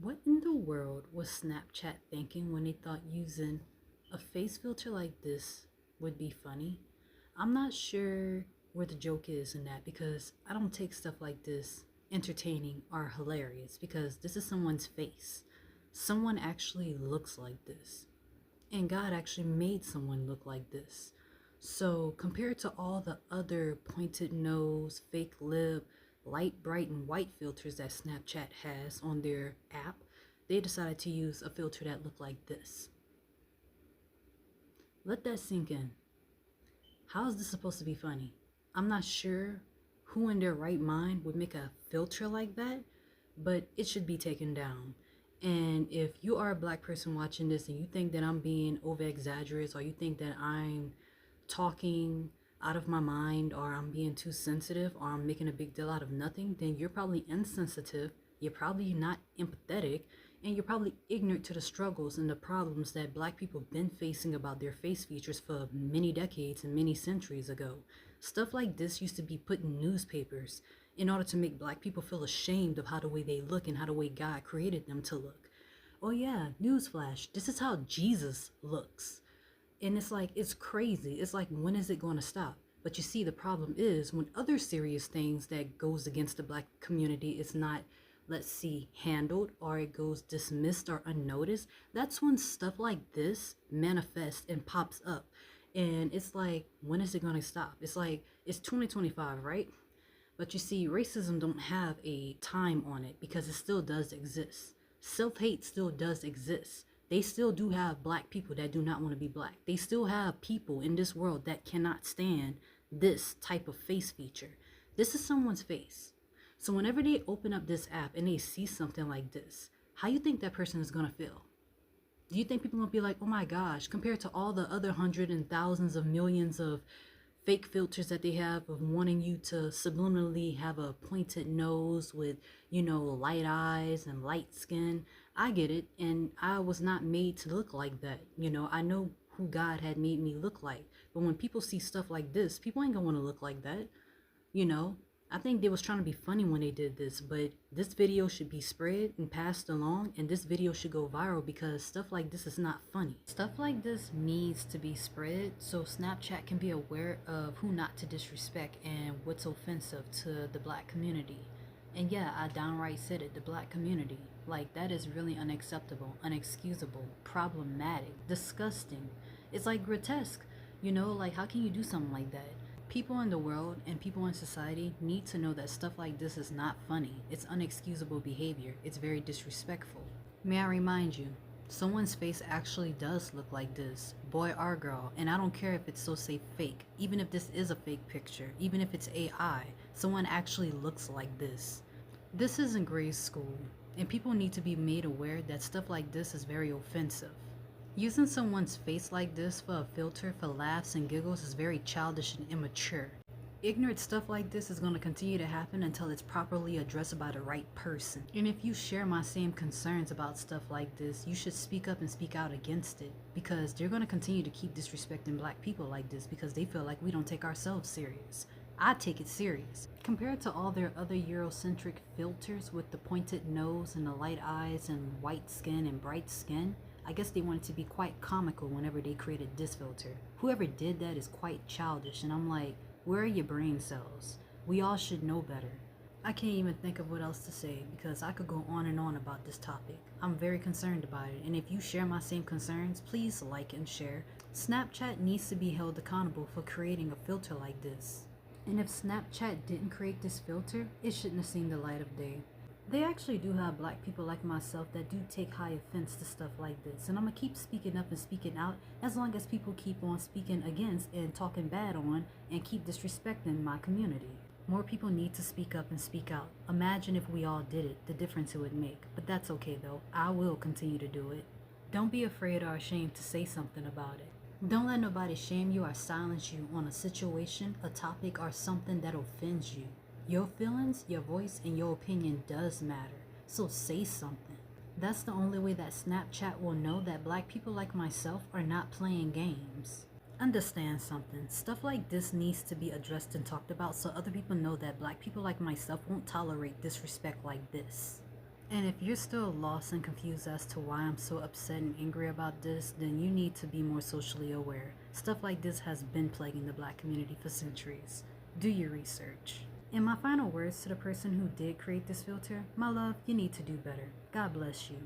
What in the world was Snapchat thinking when they thought using a face filter like this would be funny? I'm not sure where the joke is in that because I don't take stuff like this entertaining or hilarious because this is someone's face. Someone actually looks like this. And God actually made someone look like this. So, compared to all the other pointed nose, fake lip, light, bright, and white filters that Snapchat has on their app, they decided to use a filter that looked like this. Let that sink in. How is this supposed to be funny? I'm not sure who in their right mind would make a filter like that, but it should be taken down. And if you are a black person watching this and you think that I'm being over exaggerated, or you think that I'm talking out of my mind, or I'm being too sensitive, or I'm making a big deal out of nothing, then you're probably insensitive, you're probably not empathetic, and you're probably ignorant to the struggles and the problems that black people have been facing about their face features for many decades and many centuries ago. Stuff like this used to be put in newspapers in order to make black people feel ashamed of how the way they look and how the way God created them to look. Oh yeah, newsflash, this is how Jesus looks. And it's like, it's crazy. It's like, when is it going to stop? But you see, the problem is when other serious things that goes against the black community is not, let's see, handled, or it goes dismissed or unnoticed, that's when stuff like this manifests and pops up. And it's like, when is it going to stop? It's like, it's 2025, right? But you see, racism don't have a time on it because it still does exist. Self-hate still does exist. They still do have black people that do not want to be black. They still have people in this world that cannot stand this type of face feature. This is someone's face. So whenever they open up this app and they see something like this, how you think that person is going to feel? Do you think people are going to be like, oh my gosh, compared to all the other hundred and thousands of millions of fake filters that they have of wanting you to subliminally have a pointed nose with, light eyes and light skin? I get it, and I was not made to look like that. I know who God had made me look like. But when people see stuff like this, people ain't gonna want to look like that. you know I think they was trying to be funny when they did this, but this video should be spread and passed along, and this video should go viral because stuff like this is not funny. Stuff like this needs to be spread so Snapchat can be aware of who not to disrespect and what's offensive to the black community. And yeah, I downright said it, the black community. Like, that is really unacceptable, unexcusable, problematic, disgusting. It's like grotesque. Like, how can you do something like that? People in the world and people in society need to know that stuff like this is not funny. It's unexcusable behavior. It's very disrespectful. May I remind you, someone's face actually does look like this, boy or girl, and I don't care if it's so say fake. Even if this is a fake picture, even if it's AI, someone actually looks like this. This isn't grade school, and people need to be made aware that stuff like this is very offensive. Using someone's face like this for a filter for laughs and giggles is very childish and immature. Ignorant stuff like this is going to continue to happen until it's properly addressed by the right person. And if you share my same concerns about stuff like this, you should speak up and speak out against it, because they're going to continue to keep disrespecting black people like this because they feel like we don't take ourselves serious. I take it serious. Compared to all their other Eurocentric filters with the pointed nose and the light eyes and white skin and bright skin, I guess they wanted to be quite comical whenever they created this filter. Whoever did that is quite childish, and I'm like, where are your brain cells? We all should know better. I can't even think of what else to say because I could go on and on about this topic. I'm very concerned about it, and if you share my same concerns, please like and share. Snapchat needs to be held accountable for creating a filter like this. And if Snapchat didn't create this filter, it shouldn't have seen the light of day. They actually do have black people like myself that do take high offense to stuff like this, and I'm gonna keep speaking up and speaking out as long as people keep on speaking against and talking bad on and keep disrespecting my community. More people need to speak up and speak out. Imagine if we all did it, the difference it would make. But that's okay though, I will continue to do it. Don't be afraid or ashamed to say something about it. Don't let nobody shame you or silence you on a situation, a topic, or something that offends you. Your feelings, your voice, and your opinion does matter, so say something. That's the only way that Snapchat will know that black people like myself are not playing games. Understand something, stuff like this needs to be addressed and talked about so other people know that black people like myself won't tolerate disrespect like this. And if you're still lost and confused as to why I'm so upset and angry about this, then you need to be more socially aware. Stuff like this has been plaguing the black community for centuries. Do your research. And my final words to the person who did create this filter: my love, you need to do better. God bless you.